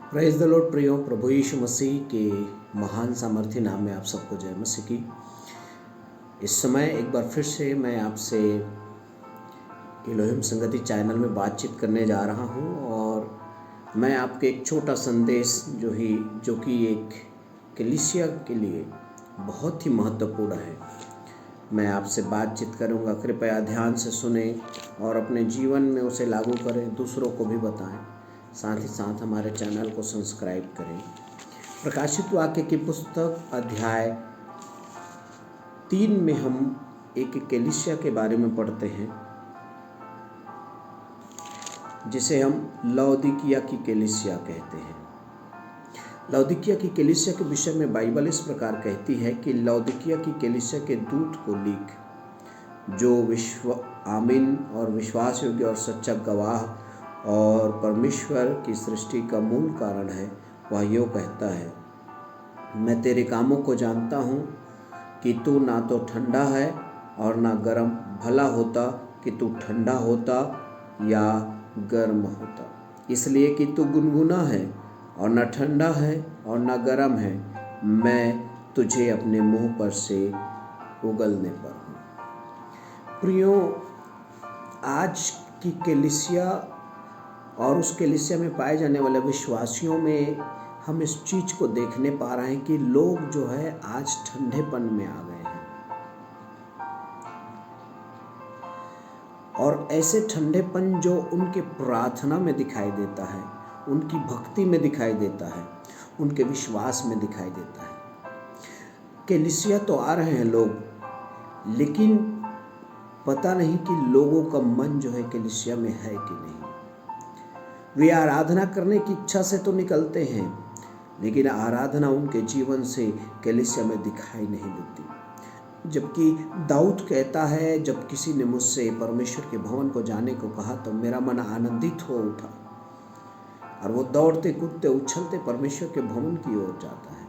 Praise the Lord. प्रियो, प्रभु यीशु मसीह के महान सामर्थ्य नाम में आप सबको जय मसीह की। इस समय एक बार फिर से मैं आपसे इलोहिम संगति चैनल में बातचीत करने जा रहा हूं और मैं आपके एक छोटा संदेश जो कि एक कलीसिया के लिए बहुत ही महत्वपूर्ण है, मैं आपसे बातचीत करूंगा। कृपया ध्यान से सुने और अपने जीवन में उसे लागू करें, दूसरों को भी बताएं। साथ ही साथ हमारे चैनल को सब्सक्राइब करें। प्रकाशित वाक्य की पुस्तक अध्याय 3 में हम एक कलीसिया के बारे में पढ़ते हैं, जिसे हम लौदीकिया की कलीसिया कहते हैं। लौदीकिया की कलीसिया के विषय में बाइबल इस प्रकार कहती है कि लौदीकिया की कलीसिया के दूत को लिख, जो आमीन और विश्वास योग्य और सच्चा गवाह और परमेश्वर की सृष्टि का मूल कारण है, वह यूँ कहता है, मैं तेरे कामों को जानता हूँ कि तू ना तो ठंडा है और ना गर्म। भला होता कि तू ठंडा होता या गर्म होता, इसलिए कि तू गुनगुना है और ना ठंडा है और ना गर्म है, मैं तुझे अपने मुंह पर से उगलने पर हूँ। प्रियो, आज की कलीसिया और उस कलीसिया में पाए जाने वाले विश्वासियों में हम इस चीज को देखने पा रहे हैं कि लोग जो है आज ठंडेपन में आ गए हैं, और ऐसे ठंडेपन जो उनके प्रार्थना में दिखाई देता है, उनकी भक्ति में दिखाई देता है, उनके विश्वास में दिखाई देता है। कलीसिया तो आ रहे हैं लोग, लेकिन पता नहीं कि लोगों का मन जो है कलीसिया में है कि नहीं। वे आराधना करने की इच्छा से तो निकलते हैं, लेकिन आराधना उनके जीवन से कलीसिया में दिखाई नहीं देती। जबकि दाऊद कहता है, जब किसी ने मुझसे परमेश्वर के भवन को जाने को कहा तो मेरा मन आनंदित हो उठा, और वो दौड़ते कूदते उछलते परमेश्वर के भवन की ओर जाता है।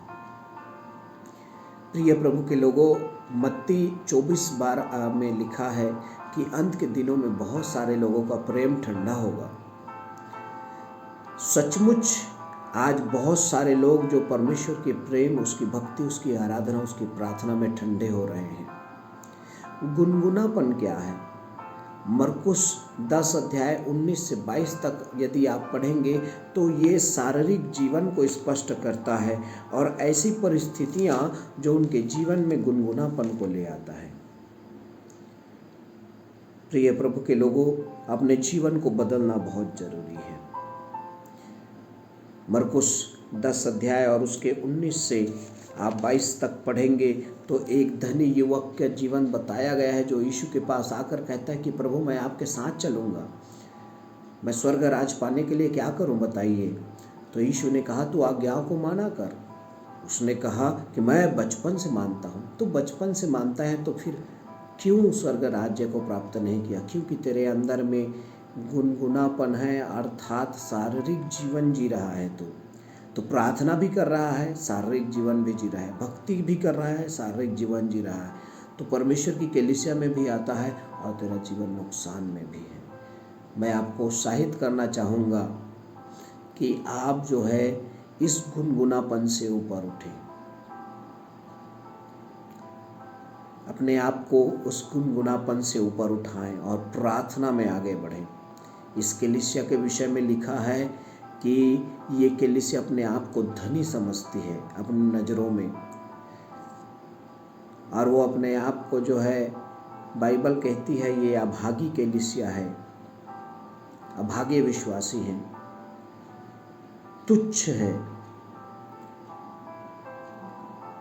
प्रिय प्रभु के लोगों, मत्ती 24:12 में लिखा है कि अंत के दिनों में बहुत सारे लोगों का प्रेम ठंडा होगा। सचमुच आज बहुत सारे लोग जो परमेश्वर के प्रेम, उसकी भक्ति, उसकी आराधना, उसकी प्रार्थना में ठंडे हो रहे हैं। गुनगुनापन क्या है? मरकुस 10 अध्याय 19 से 22 तक यदि आप पढ़ेंगे तो ये शारीरिक जीवन को स्पष्ट करता है और ऐसी परिस्थितियां जो उनके जीवन में गुनगुनापन को ले आता है। प्रिय प्रभु के लोगों, अपने जीवन को बदलना बहुत जरूरी है। मरकुस 10 अध्याय और उसके 19 से आप 22 तक पढ़ेंगे तो एक धनी युवक का जीवन बताया गया है, जो यीशु के पास आकर कहता है कि प्रभु, मैं आपके साथ चलूँगा, मैं स्वर्ग राज पाने के लिए क्या करूं बताइए। तो यीशु ने कहा, तू आज्ञाओं को माना कर। उसने कहा कि मैं बचपन से मानता हूं। तो बचपन से मानता है तो फिर क्यों स्वर्ग राज्य को प्राप्त नहीं किया? क्योंकि तेरे अंदर में गुनगुनापन है, अर्थात शारीरिक जीवन जी रहा है। तो प्रार्थना भी कर रहा है, शारीरिक जीवन भी जी रहा है, भक्ति भी कर रहा है, शारीरिक जीवन जी रहा है, तो परमेश्वर की कलीसिया में भी आता है और तेरा जीवन नुकसान में भी है। मैं आपको उत्साहित करना चाहूँगा कि आप जो है इस गुनगुनापन से ऊपर उठें, अपने आप को उस गुनगुनापन से ऊपर उठाएं और प्रार्थना में आगे बढ़ें। इस कलीसिया के विषय में लिखा है कि ये कलीसिया अपने आप को धनी समझती है अपनी नज़रों में, और वो अपने आप को जो है, बाइबल कहती है ये अभागी कलीसिया है, अभागे विश्वासी हैं, तुच्छ है।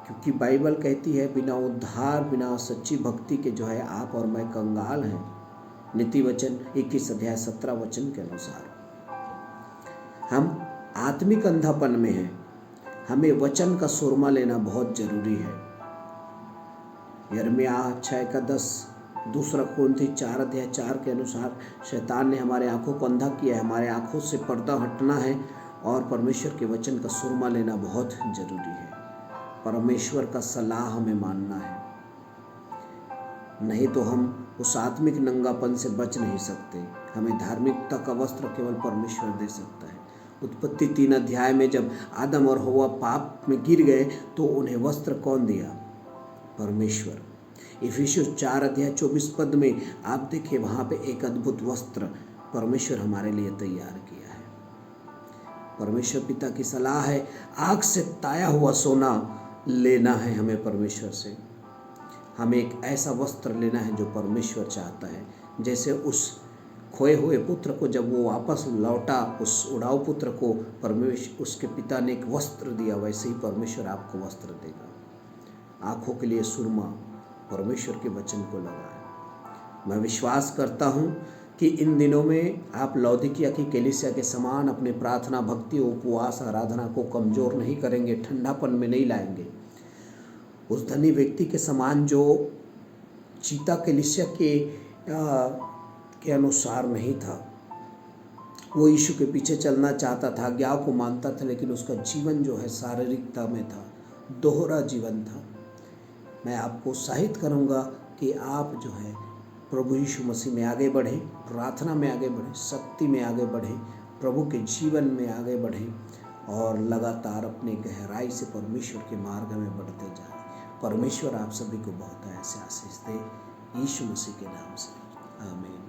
क्योंकि बाइबल कहती है बिना उद्धार, बिना सच्ची भक्ति के जो है आप और मैं कंगाल हैं। नीति वचन 21 अध्याय 17 वचन के अनुसार हम आत्मिक अंधापन में हैं। हमें वचन का सुरमा लेना बहुत जरूरी है। यिर्मयाह 6:10, 2 कुरिन्थी 4 अध्याय 4 के अनुसार शैतान ने हमारे आंखों को अंधा किया है। हमारे आंखों से पर्दा हटना है और परमेश्वर के वचन का सुरमा लेना बहुत जरूरी है। परमेश्वर का सलाह हमें मानना है, नहीं तो हम उस आत्मिक नंगापन से बच नहीं सकते। हमें धार्मिकता का वस्त्र केवल परमेश्वर दे सकता है, उत्पत्ति 3 अध्याय में जब आदम और हव्वा पाप में गिर गए तो उन्हें वस्त्र कौन दिया? परमेश्वर। इफिसियों 4 अध्याय 24 पद में आप देखिए, वहाँ पे एक अद्भुत वस्त्र परमेश्वर हमारे लिए तैयार किया है। परमेश्वर पिता की सलाह है, आग से ताया हुआ सोना लेना है हमें परमेश्वर से। हमें एक ऐसा वस्त्र लेना है जो परमेश्वर चाहता है। जैसे उस खोए हुए पुत्र को जब वो वापस लौटा, उस उड़ाऊ पुत्र को परमेश्वर उसके पिता ने एक वस्त्र दिया, वैसे ही परमेश्वर आपको वस्त्र देगा। आँखों के लिए सुरमा परमेश्वर के वचन को लगाए। मैं विश्वास करता हूँ कि इन दिनों में आप लौदीकिया की कलीसिया के समान अपने प्रार्थना, भक्ति, उपवास, आराधना को कमज़ोर नहीं करेंगे, ठंडापन में नहीं लाएंगे। उस धनी व्यक्ति के समान जो चीता कलीसिया के अनुसार नहीं था, वो यीशु के पीछे चलना चाहता था, आज्ञाओं को मानता था, लेकिन उसका जीवन जो है शारीरिकता में था, दोहरा जीवन था। मैं आपको उत्साहित करूँगा कि आप जो है प्रभु यीशु मसीह में आगे बढ़ें, प्रार्थना में आगे बढ़ें, शक्ति में आगे बढ़ें, प्रभु के जीवन में आगे बढ़ें और लगातार अपने गहराई से परमेश्वर के मार्ग में बढ़ते जाएं। परमेश्वर आप सभी को बहुत ऐसे आशीष दे, यीशु मसीह के नाम से, आमीन।